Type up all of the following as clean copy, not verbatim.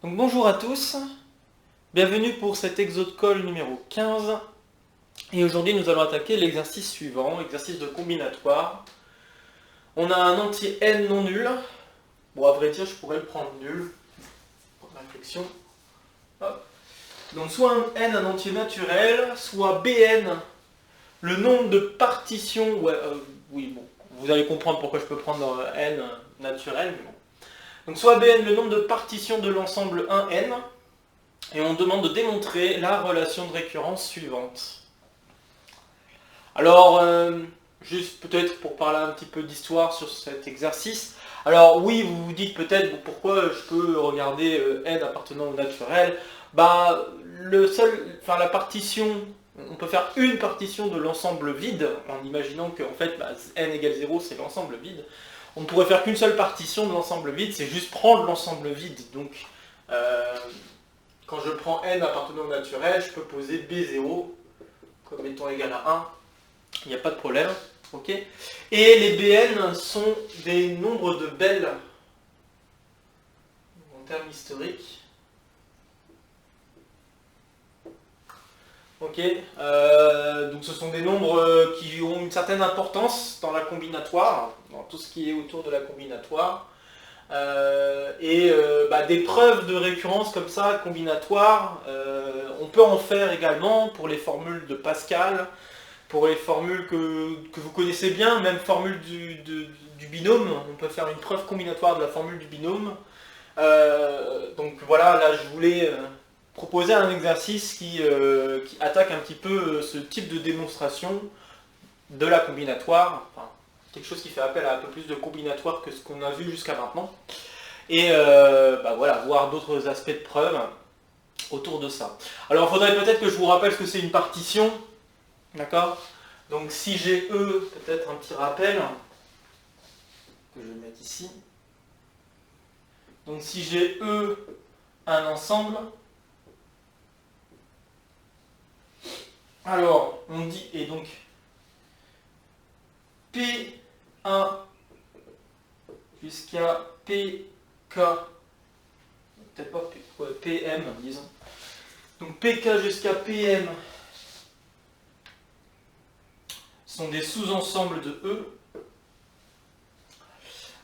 Donc bonjour à tous, bienvenue pour cet exo de colle numéro 15. Et aujourd'hui nous allons attaquer l'exercice suivant, exercice de combinatoire. On a un entier n non nul. Bon, à vrai dire, je pourrais le prendre nul. Pour réflexion. Hop. Donc soit un n un entier naturel, soit bn le nombre de partitions. Ouais, oui, bon, vous allez comprendre pourquoi je peux prendre n naturel. Mais bon. Donc soit bn le nombre de partitions de l'ensemble 1n. Et on demande de démontrer la relation de récurrence suivante. Alors, juste peut-être pour parler un petit peu d'histoire sur cet exercice. Alors oui, vous vous dites peut-être pourquoi je peux regarder n appartenant au naturel. Bah, la partition, on peut faire une partition de l'ensemble vide, en imaginant que en fait, n égale 0, c'est l'ensemble vide. On ne pourrait faire qu'une seule partition de l'ensemble vide, c'est juste prendre l'ensemble vide. Donc, quand je prends n appartenant au naturel, je peux poser b0 comme étant égal à 1. Il n'y a pas de problème. Okay, et les bn sont des nombres de Bell en termes historiques. Ok, donc ce sont des nombres qui ont une certaine importance dans la combinatoire, dans tout ce qui est autour de la combinatoire. Des preuves de récurrence comme ça, combinatoires, on peut en faire également pour les formules de Pascal, pour les formules que vous connaissez bien, même formule du binôme, on peut faire une preuve combinatoire de la formule du binôme. Donc voilà, là je voulais proposer un exercice qui attaque un petit peu ce type de démonstration de la combinatoire, enfin, quelque chose qui fait appel à un peu plus de combinatoire que ce qu'on a vu jusqu'à maintenant. Et voilà, voir d'autres aspects de preuve autour de ça. Alors il faudrait peut-être que je vous rappelle ce que c'est une partition. D'accord? Donc si j'ai E, peut-être un petit rappel que je vais mettre ici. Donc si j'ai E un ensemble, alors on dit, et donc P1 jusqu'à PK, peut-être pas PM, disons. Donc PK jusqu'à PM sont des sous-ensembles de E.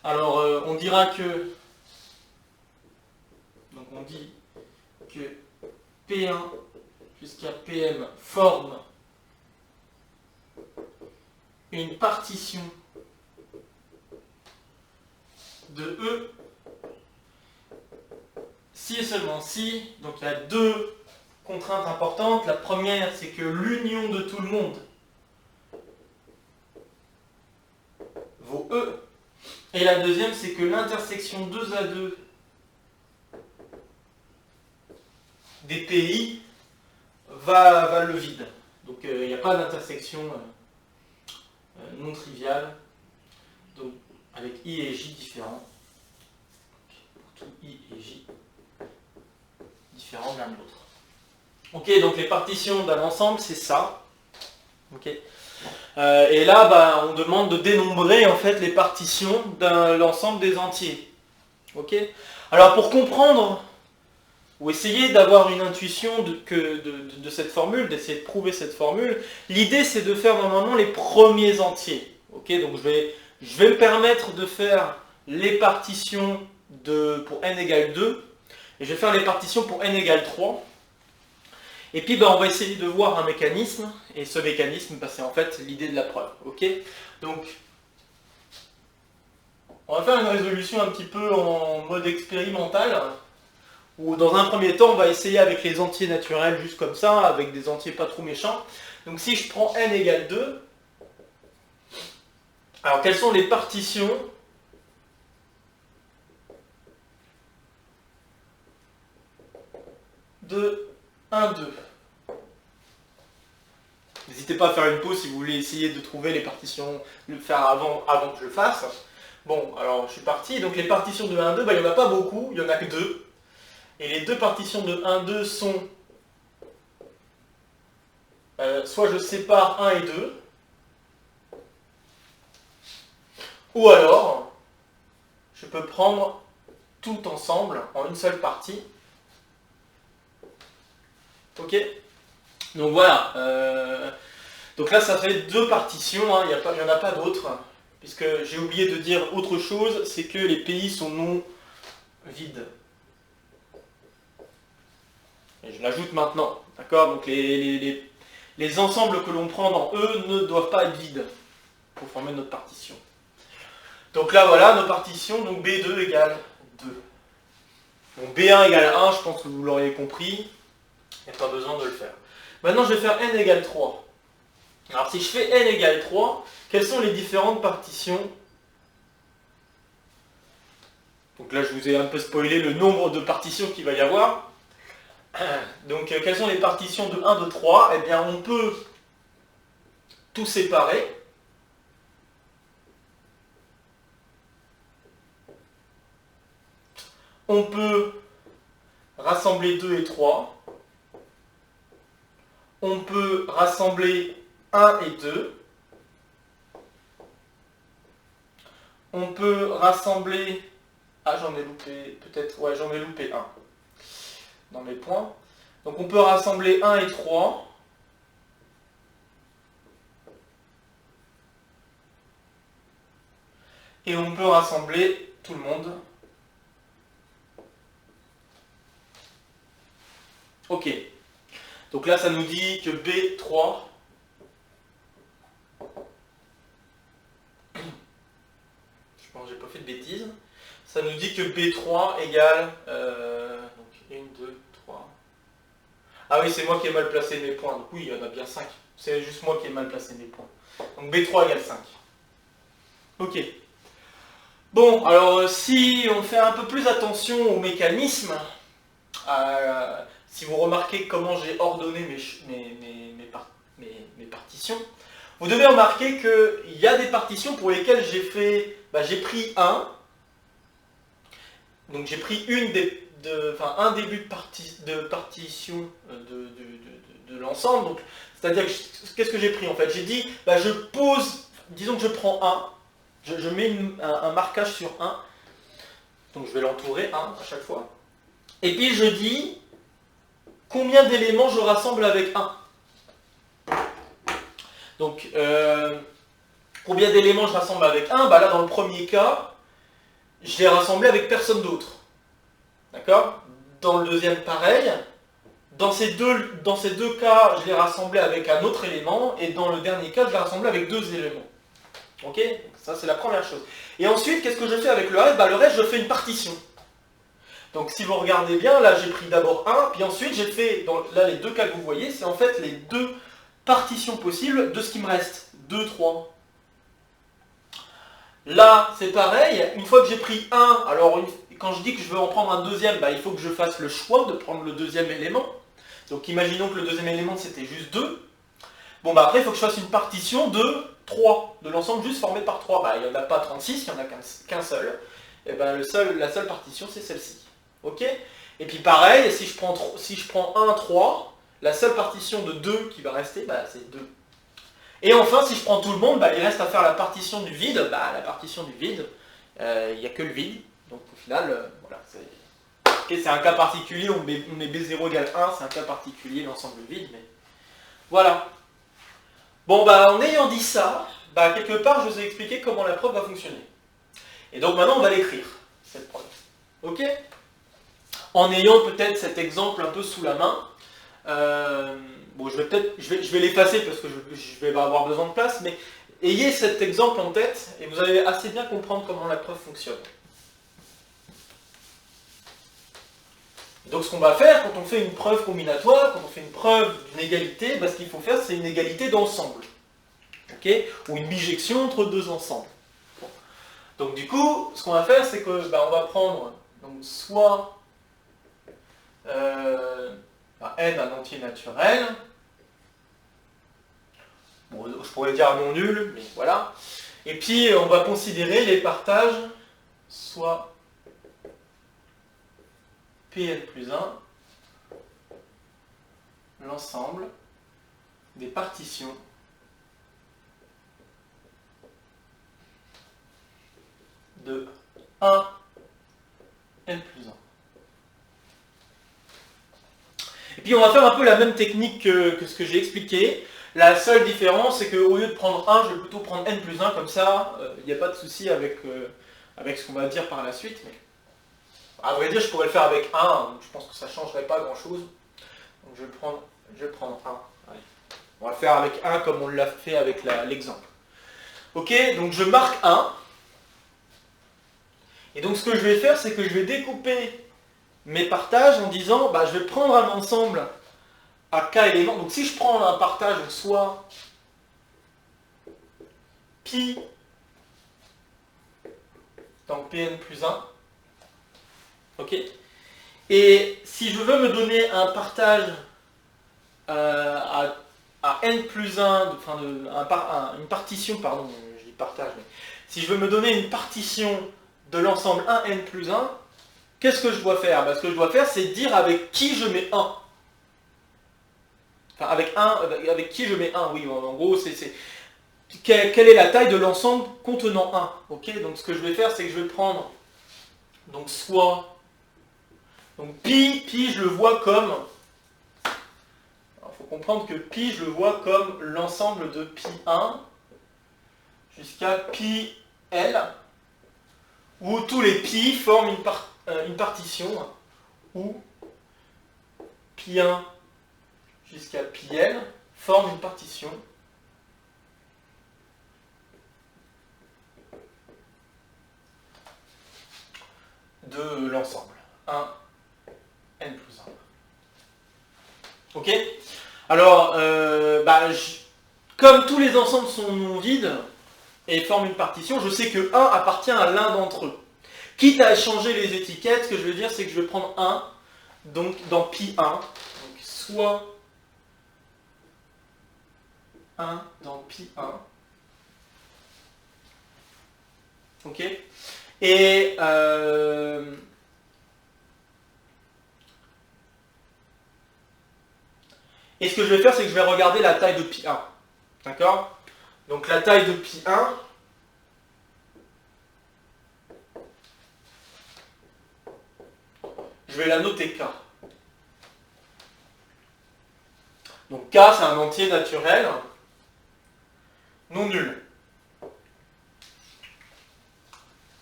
Alors on dira que, donc on dit que P1 jusqu'à PM forme une partition de E si et seulement si, donc il y a deux contraintes importantes. La première, c'est que l'union de tout le monde vaut E. Et la deuxième, c'est que l'intersection 2 à 2 des PI va le vide. Donc il n'y a pas d'intersection non triviale, donc avec I et J différents. Pour tout I et J différents l'un de l'autre. Ok, donc les partitions d'un ensemble, c'est ça. Ok. Et là, on demande de dénombrer en fait les partitions de l'ensemble des entiers. Ok. Alors pour comprendre ou essayer d'avoir une intuition de cette formule, d'essayer de prouver cette formule, l'idée c'est de faire normalement les premiers entiers. Ok, donc je vais me permettre de faire les partitions pour n égale 2, et je vais faire les partitions pour n égale 3. Et puis on va essayer de voir un mécanisme, et ce mécanisme, c'est en fait l'idée de la preuve. Ok, donc on va faire une résolution un petit peu en mode expérimental, où dans un premier temps on va essayer avec les entiers naturels juste comme ça, avec des entiers pas trop méchants. Donc si je prends n égale 2, alors quelles sont les partitions de 1, 2? N'hésitez pas à faire une pause si vous voulez essayer de trouver les partitions, le faire avant que je le fasse. Bon, alors je suis parti. Donc les partitions de 1, 2, il n'y en a pas beaucoup, il n'y en a que 2. Et les deux partitions de 1, 2 sont soit je sépare 1 et 2, ou alors je peux prendre tout ensemble en une seule partie. Ok. Donc voilà. Donc là, ça fait deux partitions, hein, il n'y en a pas d'autres. Puisque j'ai oublié de dire autre chose, c'est que les pays sont non vides. Et je l'ajoute maintenant. D'accord. Donc les ensembles que l'on prend dans E ne doivent pas être vides pour former notre partition. Donc là, voilà, nos partitions. Donc B2 égale 2. Donc B1 égale 1, je pense que vous l'auriez compris. Il n'y a pas besoin de le faire. Maintenant, je vais faire n égale 3. Alors, si je fais n égale 3, quelles sont les différentes partitions? Donc là, je vous ai un peu spoilé le nombre de partitions qu'il va y avoir. Donc, quelles sont les partitions de 1, de 3? Eh bien, on peut tout séparer. On peut rassembler 2 et 3. On peut rassembler 1 et 2. On peut rassembler... Ah, j'en ai loupé peut-être... Ouais, j'en ai loupé un dans mes points. Donc on peut rassembler 1 et 3. Et on peut rassembler tout le monde. Ok. Donc là, ça nous dit que B3... Je pense que j'ai pas fait de bêtises. Ça nous dit que B3 égale... donc 1, 2, 3... Ah oui, c'est moi qui ai mal placé mes points. Donc oui, il y en a bien 5. C'est juste moi qui ai mal placé mes points. Donc B3 égale 5. Ok. Bon, alors si on fait un peu plus attention au mécanisme, si vous remarquez comment j'ai ordonné mes partitions, vous devez remarquer qu'il y a des partitions pour lesquelles j'ai pris 1. Donc j'ai pris un début de partition de l'ensemble. Donc, c'est-à-dire, qu'est-ce que j'ai pris en fait? J'ai dit, je pose, disons que je prends 1, je mets un marquage sur 1, donc je vais l'entourer 1 à chaque fois. Et puis je dis, combien d'éléments je rassemble avec 1? Donc, combien d'éléments je rassemble avec 1? Là, dans le premier cas, je l'ai rassemblé avec personne d'autre. D'accord? Dans le deuxième, pareil. Dans ces deux cas, je l'ai rassemblé avec un autre élément. Et dans le dernier cas, je l'ai rassemblé avec 2 éléments. Ok? Ça, c'est la première chose. Et ensuite, qu'est-ce que je fais avec le reste? Le reste, je fais une partition. Donc, si vous regardez bien, là, j'ai pris d'abord 1, puis ensuite, j'ai fait, là, les deux cas que vous voyez, c'est en fait les deux partitions possibles de ce qui me reste. 2, 3. Là, c'est pareil. Une fois que j'ai pris 1, alors quand je dis que je veux en prendre un deuxième, il faut que je fasse le choix de prendre le deuxième élément. Donc imaginons que le deuxième élément c'était juste 2. Bon après il faut que je fasse une partition de 3, de l'ensemble juste formé par 3. Il n'y en a pas 36, il n'y en a qu'un seul. Et la seule partition c'est celle-ci. Ok? Et puis pareil, si je prends 1, 3, la seule partition de 2 qui va rester, c'est 2. Et enfin, si je prends tout le monde, il reste à faire la partition du vide. La partition du vide, il n'y a que le vide. Donc au final, voilà, c'est un cas particulier, on met B0 égale 1, c'est un cas particulier, l'ensemble vide, mais voilà. Bon, en ayant dit ça, quelque part, je vous ai expliqué comment la preuve va fonctionner. Et donc maintenant, on va l'écrire, cette preuve. Ok? En ayant peut-être cet exemple un peu sous la main. Bon, je vais l'effacer parce que je vais avoir besoin de place, mais ayez cet exemple en tête et vous allez assez bien comprendre comment la preuve fonctionne. Donc ce qu'on va faire quand on fait une preuve combinatoire, quand on fait une preuve d'une égalité, ce qu'il faut faire c'est une égalité d'ensemble. Okay? Ou une bijection entre deux ensembles. Bon. Donc du coup, ce qu'on va faire c'est que on va prendre soit n un entier naturel. Bon, je pourrais dire non nul, mais voilà. Et puis on va considérer les partages soit Pn plus 1, l'ensemble des partitions de 1 n plus 1. Et puis on va faire un peu la même technique que ce que j'ai expliqué. La seule différence, c'est qu'au lieu de prendre 1, je vais plutôt prendre n plus 1, comme ça, il n'y a pas de souci avec ce qu'on va dire par la suite. Mais à vrai dire, je pourrais le faire avec 1, donc je pense que ça ne changerait pas grand-chose. Donc je vais prendre 1. Allez. On va le faire avec 1 comme on l'a fait avec l'exemple. Ok, donc je marque 1. Et donc ce que je vais faire, c'est que je vais découper mes partages en disant, bah, je vais prendre un ensemble à k éléments. Donc si je prends un partage, soit pi dans Pn plus 1, ok. Et si je veux me donner un partage à n plus 1, enfin une partition, pardon, je dis partage, mais si je veux me donner une partition de l'ensemble 1n plus 1, qu'est-ce que je dois faire? Ce que je dois faire, c'est dire avec qui je mets 1. Enfin, avec qui je mets 1, oui, en gros, quelle est la taille de l'ensemble contenant 1. Ok, donc ce que je vais faire, c'est que je vais prendre, donc soit, donc pi, je le vois comme, il faut comprendre que pi, je le vois comme l'ensemble de pi 1 jusqu'à pi l, où tous les pi forment une partition, où pi 1 jusqu'à pi l forment une partition de l'ensemble 1 n plus 1. Ok. Alors, comme tous les ensembles sont non vides et forment une partition, je sais que 1 appartient à l'un d'entre eux. Quitte à échanger les étiquettes, ce que je vais dire, c'est que je vais prendre 1 donc, dans pi 1, donc soit 1 dans pi 1. Ok. Et ce que je vais faire, c'est que je vais regarder la taille de pi 1. D'accord? Donc la taille de pi 1, je vais la noter k. Donc k, c'est un entier naturel non nul.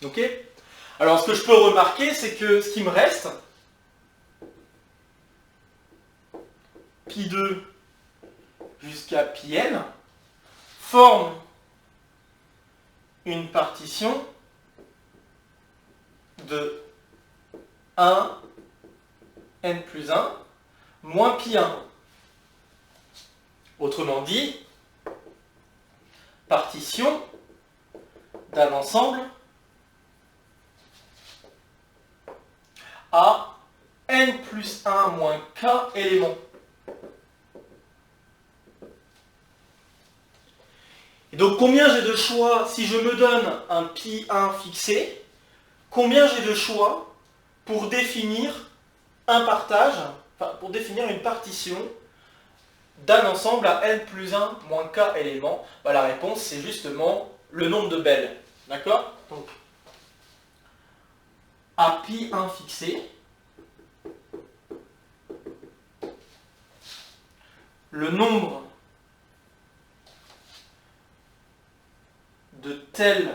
Ok? Alors ce que je peux remarquer, c'est que ce qui me reste, pi 2 jusqu'à pi n, forme une partition de 1 n plus 1 moins pi 1. Autrement dit, partition d'un ensemble à n plus 1 moins k éléments. Et donc combien j'ai de choix, si je me donne un pi 1 fixé, combien j'ai de choix pour définir un partage, enfin pour définir une partition d'un ensemble à n plus 1 moins k éléments? La réponse, c'est justement le nombre de Bell. D'accord? Donc, à pi 1 fixé, le nombre de tel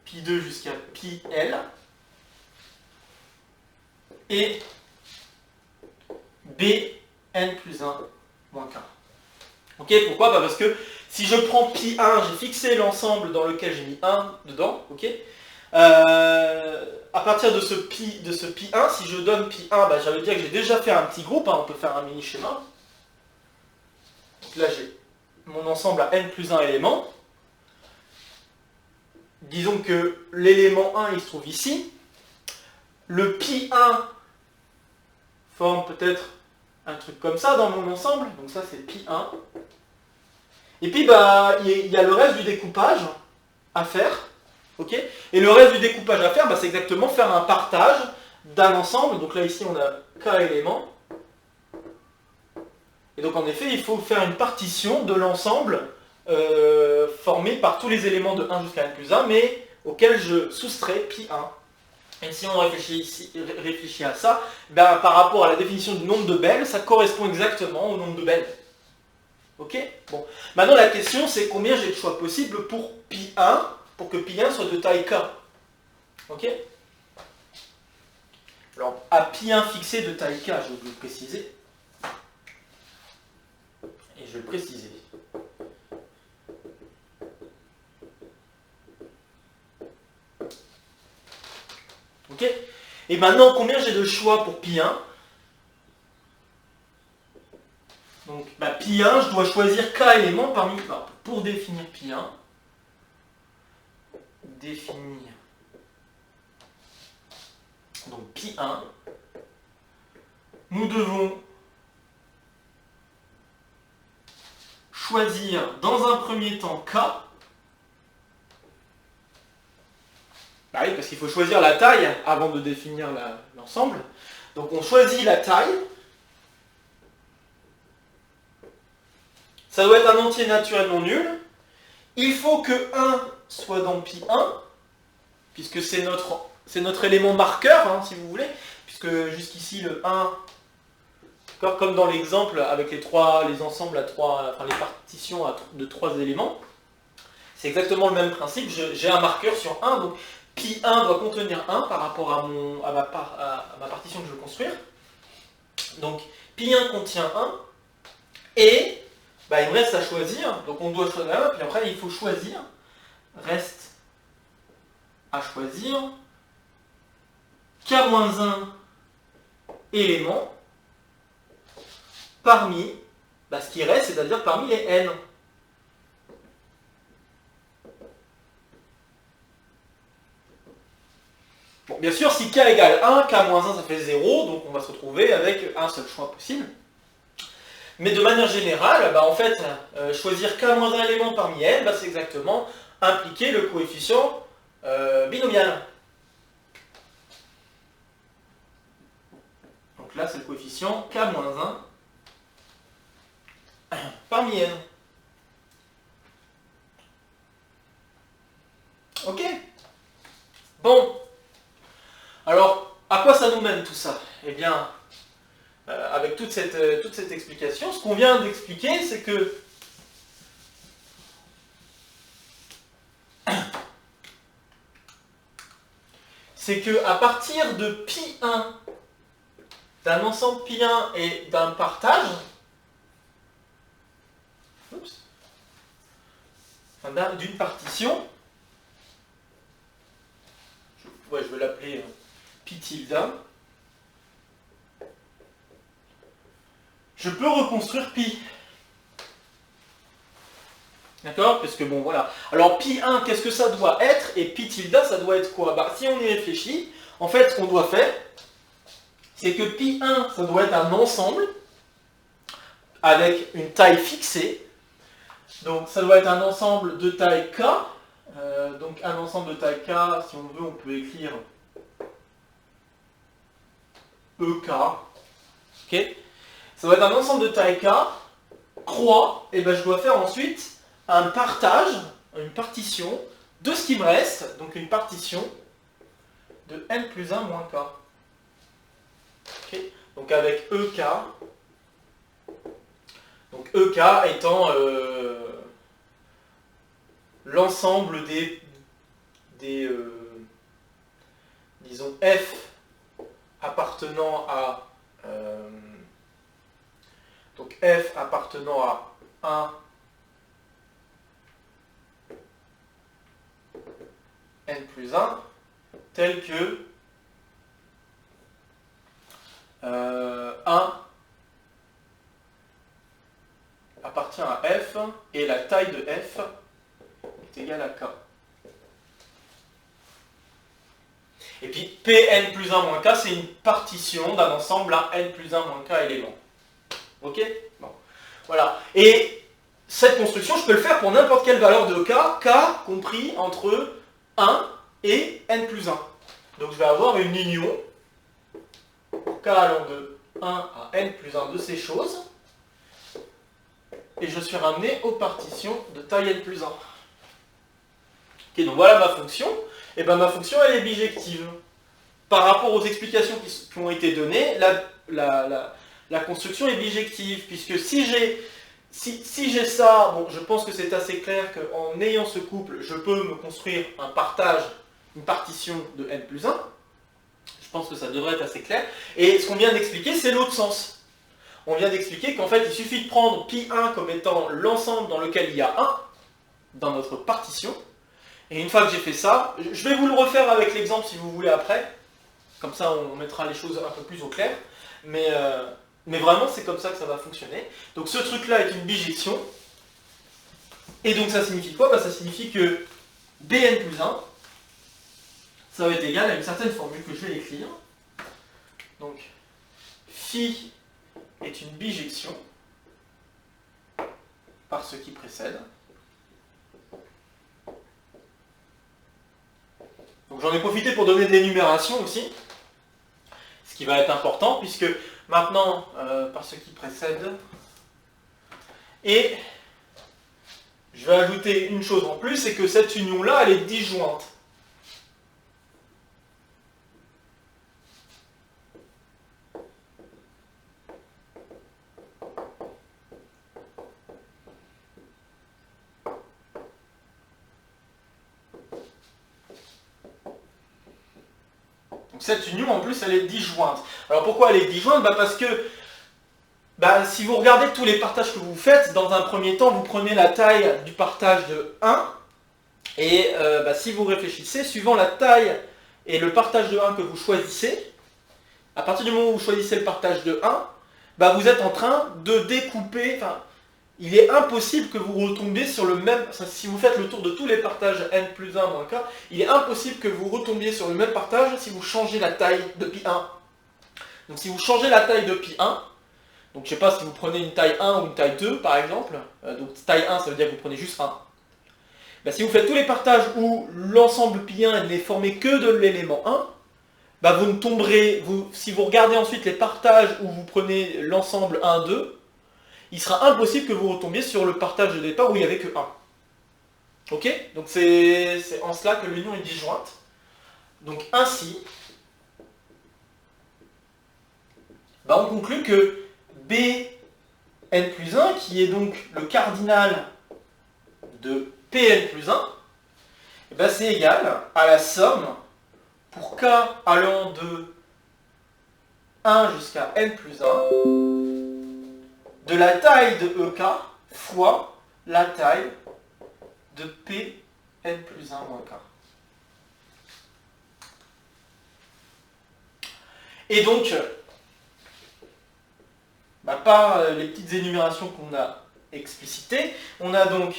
pi 2 jusqu'à pi l et b n plus 1 moins k. Ok, pourquoi? Parce que si je prends pi 1, j'ai fixé l'ensemble dans lequel j'ai mis 1 dedans, ok. À partir de ce pi 1, si je donne pi 1, ça veut dire que j'ai déjà fait un petit groupe, on peut faire un mini schéma. Donc là j'ai mon ensemble à n plus 1 éléments. Disons que l'élément 1 il se trouve ici. Le pi 1 forme peut-être un truc comme ça dans mon ensemble, donc ça c'est pi 1. Et puis il y a le reste du découpage à faire, ok. Et le reste du découpage à faire, c'est exactement faire un partage d'un ensemble. Donc là ici on a k éléments. Et donc en effet il faut faire une partition de l'ensemble formé par tous les éléments de 1 jusqu'à n plus 1, mais auquel je soustrais pi 1. Et si on réfléchit à ça, ben, par rapport à la définition du nombre de belles, ça correspond exactement au nombre de belles. Ok? Bon. Maintenant, la question, c'est combien j'ai de choix possibles pour pi1, pour que pi1 soit de taille k. Ok? Alors, à pi1 fixé de taille k, je vais vous le préciser. Et je vais le préciser. Ok? Et maintenant, combien j'ai de choix pour pi1? Donc, bah, pi1, je dois choisir k éléments parmi... Alors, pour définir pi1, définir donc pi1, nous devons choisir dans un premier temps k. Bah oui, parce qu'il faut choisir la taille avant de définir l'ensemble. Donc on choisit la taille. Ça doit être un entier naturellement nul. Il faut que 1 soit dans pi1, puisque c'est notre élément marqueur, hein, si vous voulez, puisque jusqu'ici le 1, comme dans l'exemple avec les ensembles à 3, enfin les partitions de 3 éléments, c'est exactement le même principe. J'ai un marqueur sur 1, donc pi1 doit contenir 1 par rapport à ma partition que je veux construire. Donc pi1 contient 1, et bah, il me reste à choisir, donc on doit choisir 1, puis après il faut choisir, reste à choisir k-1 éléments parmi bah, ce qui reste, c'est-à-dire parmi les n. Bon, bien sûr, si k égale 1, k-1 ça fait 0, donc on va se retrouver avec un seul choix possible. Mais de manière générale, bah, en fait, choisir k-1 élément parmi n, bah, c'est exactement impliquer le coefficient binomial. Donc là, c'est le coefficient k-1 parmi n. Ok? Bon. Alors, à quoi ça nous mène tout ça? Eh bien, avec toute cette explication, ce qu'on vient d'expliquer, c'est que à partir de pi1, d'un ensemble pi1 et d'un partage, d'une partition, je vais l'appeler pi tilde, je peux reconstruire pi. D'accord? Parce que bon, voilà. Alors, pi1, qu'est-ce que ça doit être? Et pi tilde, ça doit être quoi? Bah, si on y réfléchit, en fait, ce qu'on doit faire, c'est que pi1, ça doit être un ensemble avec une taille fixée. Donc, ça doit être un ensemble de taille k. Donc, un ensemble de taille k, si on veut, on peut écrire EK. Ok? Ça doit être un ensemble de taille k. Croix, et ben je dois faire ensuite un partage, une partition de ce qui me reste, donc une partition de n plus 1 moins k. Okay. Donc avec EK, donc EK étant l'ensemble des disons F appartenant à donc F appartenant à 1 n plus 1 tel que 1 appartient à F et la taille de F est égale à K. Et puis Pn plus 1 moins K, c'est une partition d'un ensemble à n plus 1 moins K éléments. Ok? Bon. Voilà. Et cette construction, je peux le faire pour n'importe quelle valeur de K, K compris entre 1 et n plus 1. Donc je vais avoir une union pour K allant de 1 à n plus 1 de ces choses. Et je suis ramené aux partitions de taille n plus 1. Ok, donc voilà ma fonction. Et bien ma fonction, elle est bijective. par rapport aux explications qui ont été données, la construction est bijective, puisque si j'ai ça, bon, je pense que c'est assez clair qu'en ayant ce couple, je peux me construire un partage, une partition de n plus 1. Je pense que ça devrait être assez clair. Et ce qu'on vient d'expliquer, c'est l'autre sens. On vient d'expliquer qu'en fait, il suffit de prendre pi1 comme étant l'ensemble dans lequel il y a 1, dans notre partition. Et une fois que j'ai fait ça, je vais vous le refaire avec l'exemple si vous voulez après. Comme ça, on mettra les choses un peu plus au clair. Mais vraiment, c'est comme ça que ça va fonctionner. Donc ce truc-là est une bijection. Et donc ça signifie quoi? Ça signifie que Bn plus 1, ça va être égal à une certaine formule que je vais écrire. Donc, phi est une bijection par ce qui précède. Donc j'en ai profité pour donner des énumérations aussi, ce qui va être important, puisque maintenant, par ce qui précède, et je vais ajouter une chose en plus, c'est que cette union-là, elle est disjointe. Donc cette union, en plus, elle est disjointe. Alors pourquoi elle est disjointe? Parce que si vous regardez tous les partages que vous faites, dans un premier temps, vous prenez la taille du partage de 1, et si vous réfléchissez, suivant la taille et le partage de 1 que vous choisissez, à partir du moment où vous choisissez le partage de 1, vous êtes en train de découper, il est impossible que vous retombiez sur le même, si vous faites le tour de tous les partages n plus 1 moins k, il est impossible que vous retombiez sur le même partage si vous changez la taille de pi 1. Donc si vous changez la taille de pi 1, donc je ne sais pas si vous prenez une taille 1 ou une taille 2 par exemple, donc taille 1 ça veut dire que vous prenez juste 1. Si vous faites tous les partages où l'ensemble pi 1 n'est formé que de l'élément 1, vous ne tomberez, si vous regardez ensuite les partages où vous prenez l'ensemble 1, 2, il sera impossible que vous retombiez sur le partage de départ où il n'y avait que 1. Ok? Donc c'est en cela que l'union est disjointe. Donc ainsi, on conclut que Bn plus 1, qui est donc le cardinal de Pn plus 1, c'est égal à la somme pour k allant de 1 jusqu'à n plus 1 de la taille de EK fois la taille de Pn plus 1 moins k. Et donc, par les petites énumérations qu'on a explicitées, on a donc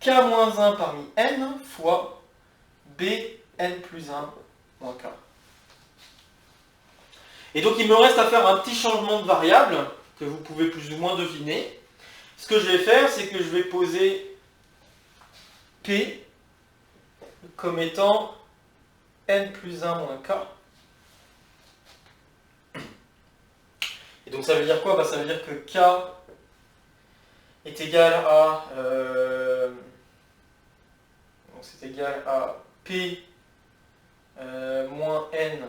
k-1 parmi n fois Bn plus 1 moins k. Et donc il me reste à faire un petit changement de variable que vous pouvez plus ou moins deviner. Ce que je vais faire, c'est que je vais poser P comme étant n plus 1 moins k. Et donc ça veut dire quoi? Ça veut dire que k est égal à c'est égal à P moins n.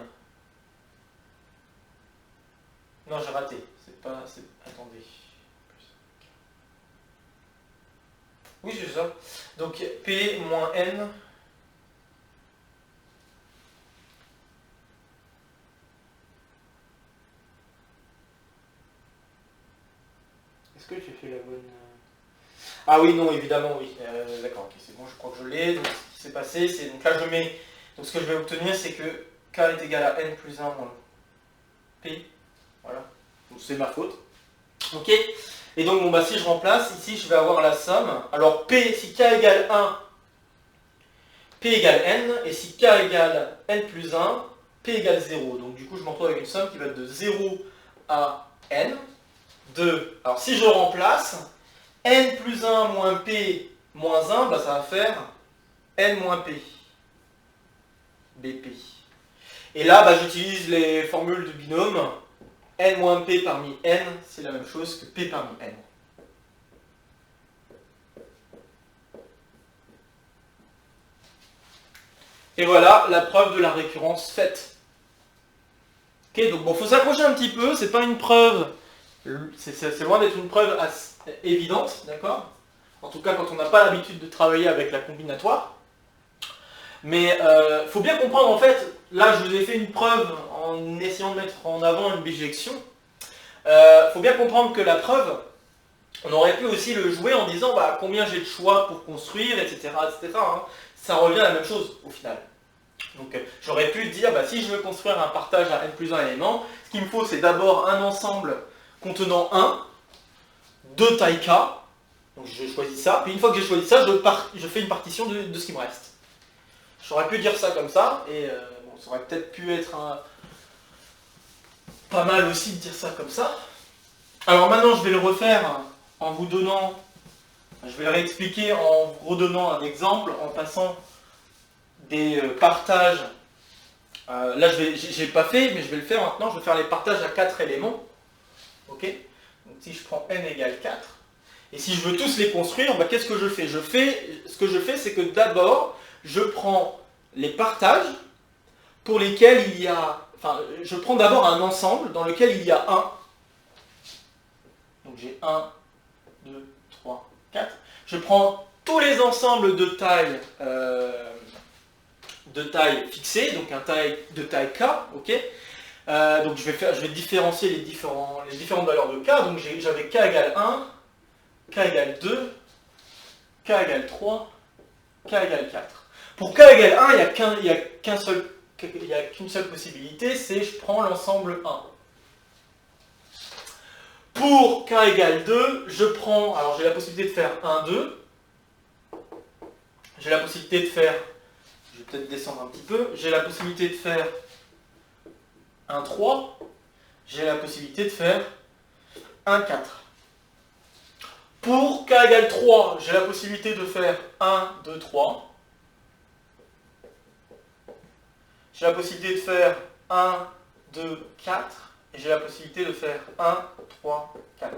Non, j'ai raté. Attendez. Oui, c'est ça. Donc P moins n. Est-ce que j'ai fait la bonne... Ah oui, non, évidemment, oui. D'accord, ok, c'est bon, je crois que je l'ai. Donc ce qui s'est passé, c'est... Donc là, je mets... Donc ce que je vais obtenir, c'est que k est égal à n plus 1 moins P. Voilà. Donc c'est ma faute. Ok. Et donc, si je remplace, ici, je vais avoir la somme. Alors, P, si k égale 1, P égale n. Et si k égale n plus 1, P égale 0. Donc, du coup, je me retrouve avec une somme qui va être de 0 à n. Alors, si je remplace, n plus 1 moins P moins 1, ça va faire n moins P. BP. Et là, j'utilise les formules de binôme. N moins P parmi N, c'est la même chose que P parmi N. Et voilà la preuve de la récurrence faite. Ok, donc bon, faut s'accrocher un petit peu, c'est pas une preuve, c'est loin d'être une preuve évidente, d'accord? En tout cas, quand on n'a pas l'habitude de travailler avec la combinatoire. Mais faut bien comprendre, en fait, là je vous ai fait une preuve en essayant de mettre en avant une bijection. Faut bien comprendre que la preuve, on aurait pu aussi le jouer en disant bah, combien j'ai de choix pour construire, etc. etc. hein. Ça revient à la même chose au final. Donc j'aurais pu dire, bah, si je veux construire un partage à n plus 1 élément, ce qu'il me faut c'est d'abord un ensemble contenant 1 de taille k. Donc je choisis ça, puis une fois que j'ai choisi ça, je fais une partition de ce qui me reste. J'aurais pu dire ça comme ça, et bon, ça aurait peut-être pu être pas mal aussi de dire ça comme ça. Alors maintenant je vais le refaire en vous donnant, je vais le réexpliquer en vous redonnant un exemple, en passant des partages. Là j'ai pas fait, mais je vais le faire maintenant, je vais faire les partages à 4 éléments. Ok. Donc si je prends n égale 4, et si je veux tous les construire, bah, qu'est-ce que je fais? Ce que je fais, c'est que d'abord, je prends les partages pour lesquels il y a... Enfin, je prends d'abord un ensemble dans lequel il y a 1. Donc j'ai 1, 2, 3, 4. Je prends tous les ensembles de taille fixée, donc de taille k, ok. Donc je vais différencier les différentes valeurs de k. Donc j'avais k égale 1, k égale 2, k égale 3, k égale 4. Pour k égale 1, il n'y a qu'une seule possibilité, c'est je prends l'ensemble 1. Pour k égale 2, je prends, alors j'ai la possibilité de faire 1, 2, j'ai la possibilité de faire, je vais peut-être descendre un petit peu, j'ai la possibilité de faire 1, 3, j'ai la possibilité de faire 1, 4. Pour k égale 3, j'ai la possibilité de faire 1, 2, 3. J'ai la possibilité de faire 1, 2, 4. Et j'ai la possibilité de faire 1, 3, 4.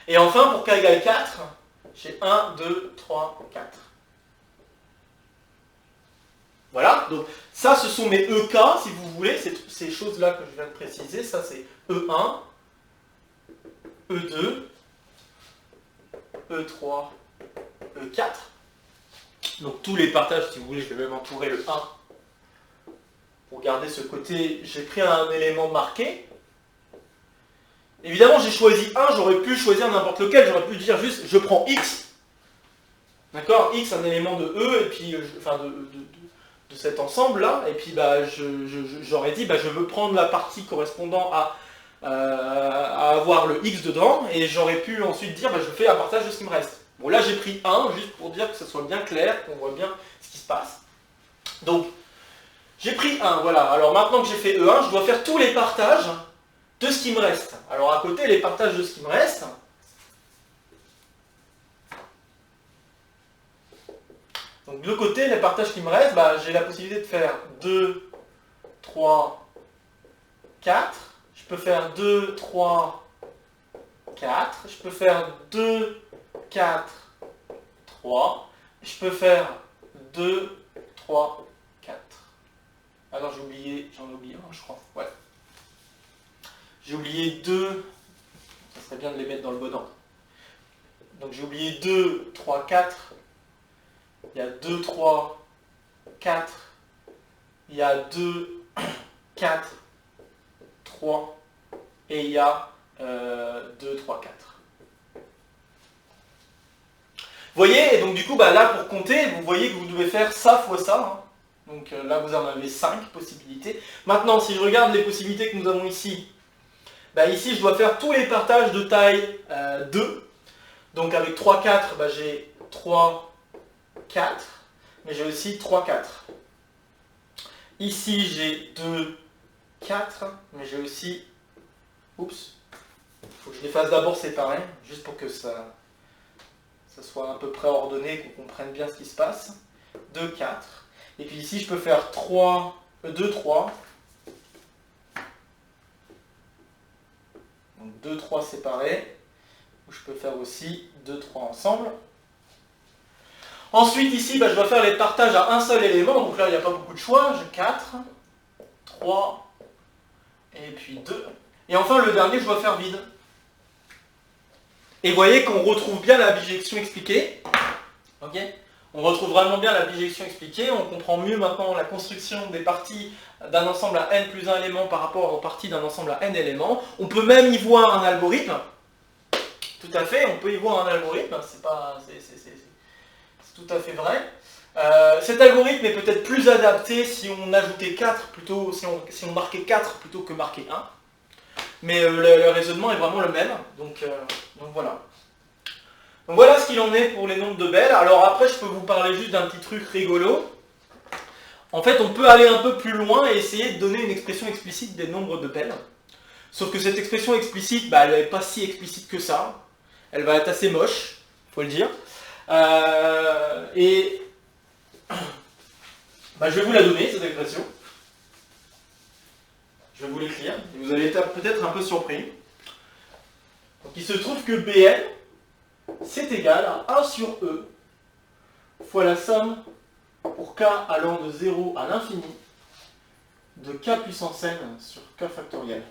Et enfin, pour k égale 4, j'ai 1, 2, 3, 4. Voilà, donc ça ce sont mes EK, si vous voulez, ces choses-là que je viens de préciser, ça c'est E1, E2, E3, E4. Donc tous les partages, si vous voulez, je vais même entourer le 1. Pour garder ce côté, j'ai pris un élément marqué. Évidemment, j'ai choisi 1, j'aurais pu choisir n'importe lequel, j'aurais pu dire juste, je prends X. D'accord, X, un élément de E, et puis, enfin, de cet ensemble-là, et puis bah, j'aurais dit, bah, je veux prendre la partie correspondant à avoir le X dedans, et j'aurais pu ensuite dire, bah, je fais un partage de ce qui me reste. Bon, là, j'ai pris 1, juste pour dire que ce soit bien clair, qu'on voit bien ce qui se passe. Donc, j'ai pris 1, voilà. Alors maintenant que j'ai fait E1, je dois faire tous les partages de ce qui me reste. Alors à côté, les partages de ce qui me reste. Donc de côté, les partages qui me restent, bah, j'ai la possibilité de faire 2, 3, 4. Je peux faire 2, 3, 4. Je peux faire 2, 4, 3. Je peux faire 2, 3, 4. Alors j'en ai oublié un, je crois. Ouais. J'ai oublié 2. Ça serait bien de les mettre dans le bon ordre. Donc j'ai oublié 2, 3, 4. Il y a 2, 3, 4. Il y a 2, 4, 3. Et il y a 2, 3, 4. Vous voyez, et donc du coup, bah, là pour compter, vous voyez que vous devez faire ça fois ça. Hein. Donc là vous en avez 5 possibilités. Maintenant, si je regarde les possibilités que nous avons ici, bah, ici je dois faire tous les partages de taille 2. Donc avec 3, 4, bah, j'ai 3, 4, mais j'ai aussi 3, 4. Ici j'ai 2, 4, mais j'ai aussi... Oups, il faut que je les fasse d'abord séparer, juste pour que ça soit à peu près ordonné, qu'on comprenne bien ce qui se passe. 2, 4. Et puis ici, je peux faire 2, 3. Donc 2, 3 séparés. Ou je peux faire aussi 2, 3 ensemble. Ensuite, ici, bah, je dois faire les partages à un seul élément. Donc là, il n'y a pas beaucoup de choix. J'ai 4, 3, et puis 2. Et enfin, le dernier, je dois faire vide. Et vous voyez qu'on retrouve bien la bijection expliquée. Ok, on retrouve vraiment bien la bijection expliquée. On comprend mieux maintenant la construction des parties d'un ensemble à n plus 1 élément par rapport aux parties d'un ensemble à n éléments. On peut même y voir un algorithme. Tout à fait, on peut y voir un algorithme. C'est tout à fait vrai. Cet algorithme est peut-être plus adapté si on ajoutait 4 plutôt, si on marquait 4 plutôt que marquer 1. Mais le raisonnement est vraiment le même, donc voilà. Donc voilà ce qu'il en est pour les nombres de Bell. Alors après, je peux vous parler juste d'un petit truc rigolo. En fait, on peut aller un peu plus loin et essayer de donner une expression explicite des nombres de Bell. Sauf que cette expression explicite, elle n'est pas si explicite que ça. Elle va être assez moche, faut le dire. Et je vais vous la donner, cette expression. Je vais vous l'écrire, et vous allez être peut-être un peu surpris. Donc il se trouve que Bn, c'est égal à 1 sur E, fois la somme pour k allant de 0 à l'infini, de k puissance n sur k factoriel.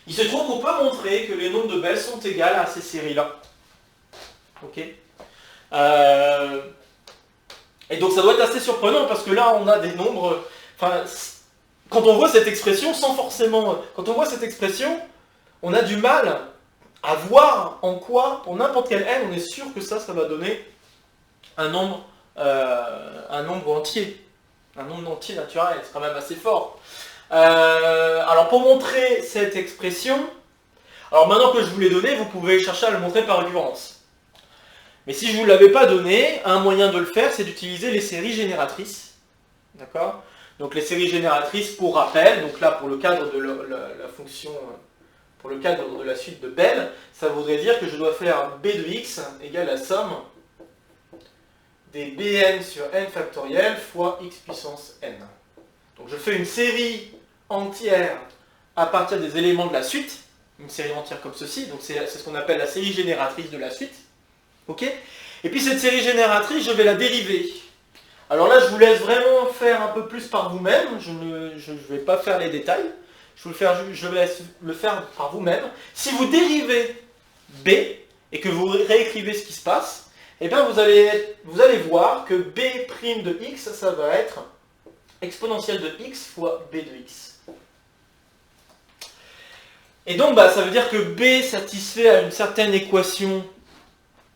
Il se trouve qu'on peut montrer que les nombres de Bell sont égales à ces séries-là. Ok. Et donc ça doit être assez surprenant, parce que là on a des nombres... Quand on voit cette expression, quand on voit cette expression, on a du mal à voir en quoi, pour n'importe quel n, on est sûr que ça va donner un nombre entier. Un nombre entier naturel, c'est quand même assez fort. Alors pour montrer cette expression, alors maintenant que je vous l'ai donné, vous pouvez chercher à le montrer par récurrence. Mais si je ne vous l'avais pas donné, un moyen de le faire, c'est d'utiliser les séries génératrices. D'accord ? Donc les séries génératrices, pour rappel, donc là pour le cadre de la fonction, pour le cadre de la suite de Bell, ça voudrait dire que je dois faire b de x égale la somme des bn sur n factoriel fois x puissance n. Donc je fais une série entière à partir des éléments de la suite, une série entière comme ceci, donc c'est ce qu'on appelle la série génératrice de la suite. Ok ? Et puis cette série génératrice, je vais la dériver. Alors là, je vous laisse vraiment faire un peu plus par vous-même, je ne vais pas faire les détails, je vais laisse le faire par vous-même. Si vous dérivez b et que vous réécrivez ce qui se passe, eh bien vous allez voir que b' de x, ça va être exponentielle de x fois b de x. Et donc ça veut dire que b satisfait à une certaine équation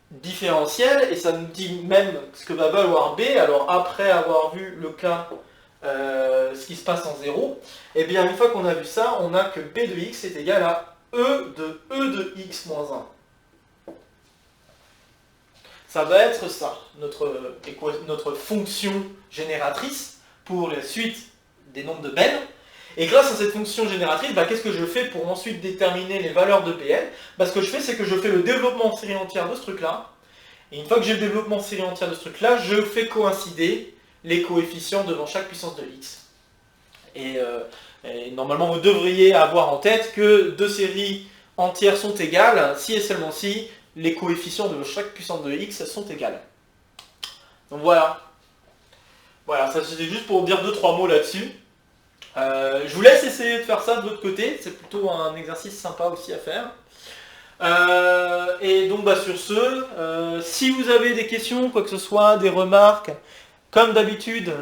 différentielle, et ça nous dit même ce que va valoir b. Alors après avoir vu le cas, ce qui se passe en 0, et bien une fois qu'on a vu ça, on a que b de x est égal à e de x moins 1. Ça va être ça, notre fonction génératrice pour la suite des nombres de Bell. Et grâce à cette fonction génératrice, qu'est-ce que je fais pour ensuite déterminer les valeurs de Bn ? Ce que je fais, c'est que je fais le développement en série entière de ce truc-là. Et une fois que j'ai le développement en série entière de ce truc-là, je fais coïncider les coefficients devant chaque puissance de x. Et normalement, vous devriez avoir en tête que deux séries entières sont égales si et seulement si les coefficients de chaque puissance de x sont égales. Donc voilà. Voilà, ça c'était juste pour dire 2-3 mots là-dessus. Je vous laisse essayer de faire ça de l'autre côté, c'est plutôt un exercice sympa aussi à faire. Et donc sur ce, si vous avez des questions, quoi que ce soit, des remarques, comme d'habitude,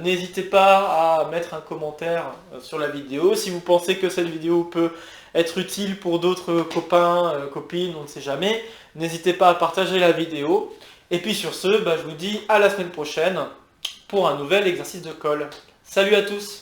n'hésitez pas à mettre un commentaire sur la vidéo. Si vous pensez que cette vidéo peut être utile pour d'autres copains, copines, on ne sait jamais, n'hésitez pas à partager la vidéo. Et puis sur ce, je vous dis à la semaine prochaine pour un nouvel exercice de colle. Salut à tous!